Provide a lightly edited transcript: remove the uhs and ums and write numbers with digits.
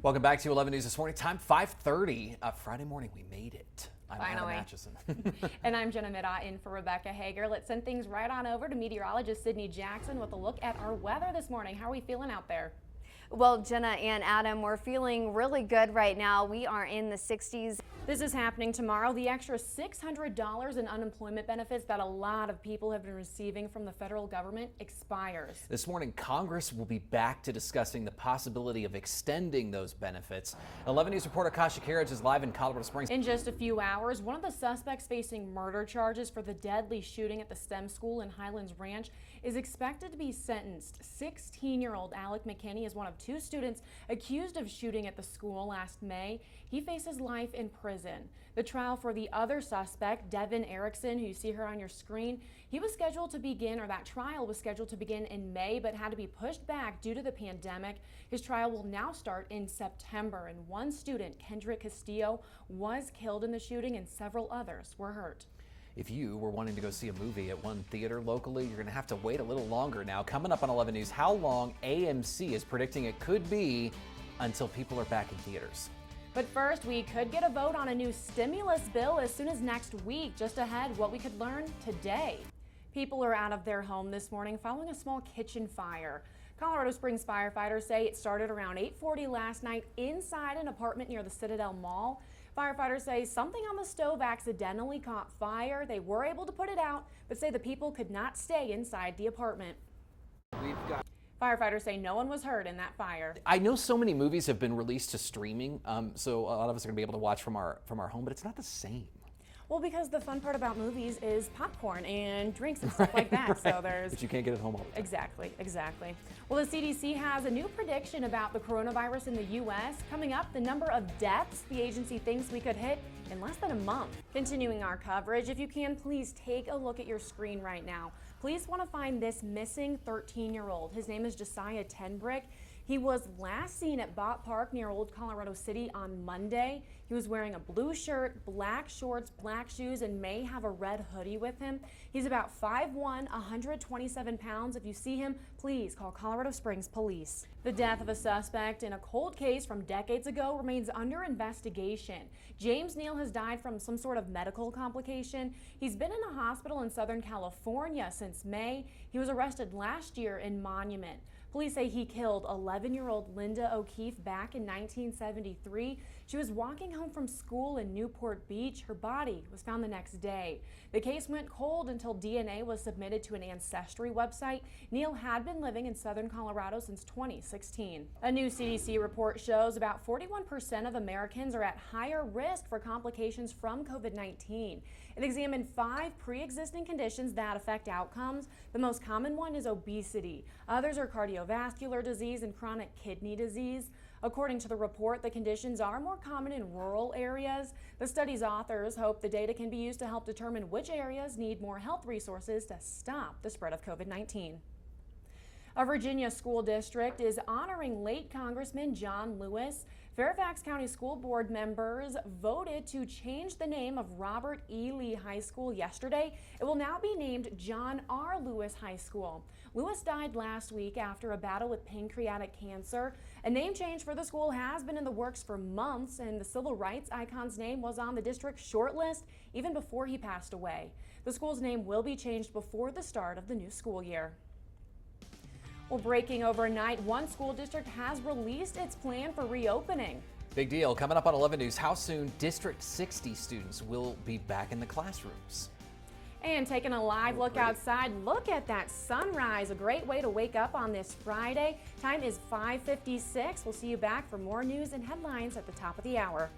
Welcome back to 11 News This Morning. Time 5:30. Friday morning, we made it. I'm Finally. Adam Atchison. And I'm Jenna Middaugh in for Rebecca Hager. Let's send things right on over to meteorologist Sydney Jackson with a look at our weather this morning. How are we feeling out there? Well, Jenna and Adam, we're feeling really good right now. We are in the 60s. This is happening tomorrow. The extra $600 in unemployment benefits that a lot of people have been receiving from the federal government expires. This morning, Congress will be back to discussing the possibility of extending those benefits. 11 News reporter Kasha Carriage is live in Colorado Springs. In just a few hours, one of the suspects facing murder charges for the deadly shooting at the STEM school in Highlands Ranch is expected to be sentenced. 16-year-old Alec McKinney is one of two students accused of shooting at the school last May. He faces life in prison. The trial for the other suspect, Devin Erickson, who you see her on your screen, that trial was scheduled to begin in May, but had to be pushed back due to the pandemic. His trial will now start in September, and one student, Kendrick Castillo, was killed in the shooting and several others were hurt. If you were wanting to go see a movie at one theater locally, you're going to have to wait a little longer now. Coming up on 11 News, how long AMC is predicting it could be until people are back in theaters. But first, we could get a vote on a new stimulus bill as soon as next week. Just ahead, what we could learn today. People are out of their home this morning following a small kitchen fire. Colorado Springs firefighters say it started around 8:40 last night inside an apartment near the Citadel Mall. Firefighters say something on the stove accidentally caught fire. They were able to put it out, but say the people could not stay inside the apartment. Firefighters say no one was hurt in that fire. I know so many movies have been released to streaming, so a lot of us are going to be able to watch from our home, but it's not the same. Well, because the fun part about movies is popcorn and drinks and stuff like that. Right. So there's. But you can't get it home all the time. Exactly. Well, the CDC has a new prediction about the coronavirus in the U.S. Coming up, the number of deaths the agency thinks we could hit in less than a month. Continuing our coverage, if you can, please take a look at your screen right now. Police want to find this missing 13-year-old. His name is Josiah Tenbrick. He was last seen at Bott Park near Old Colorado City on Monday. He was wearing a blue shirt, black shorts, black shoes, and may have a red hoodie with him. He's about 5'1", 127 pounds. If you see him, please call Colorado Springs Police. The death of a suspect in a cold case from decades ago remains under investigation. James Neal has died from some sort of medical complication. He's been in a hospital in Southern California since May. He was arrested last year in Monument. Police say he killed 11-year-old Linda O'Keefe back in 1973. She was walking home from school in Newport Beach. Her body was found the next day. The case went cold until DNA was submitted to an ancestry website. Neal had been living in southern Colorado since 2016. A new CDC report shows about 41% of Americans are at higher risk for complications from COVID-19. It examined 5 pre-existing conditions that affect outcomes. The most common one is obesity. Others are cardiovascular disease and chronic kidney disease. According to the report, the conditions are more common in rural areas. The study's authors hope the data can be used to help determine which areas need more health resources to stop the spread of COVID-19. A Virginia school district is honoring late Congressman John Lewis. Fairfax County School Board members voted to change the name of Robert E. Lee High School yesterday. It will now be named John R. Lewis High School. Lewis died last week after a battle with pancreatic cancer. A name change for the school has been in the works for months, and the civil rights icon's name was on the district's shortlist even before he passed away. The school's name will be changed before the start of the new school year. Well, breaking overnight, one school district has released its plan for reopening. Big deal. Coming up on 11 News, how soon District 60 students will be back in the classrooms. And taking a live look outside, look at that sunrise. A great way to wake up on this Friday. Time is 5:56. We'll see you back for more news and headlines at the top of the hour.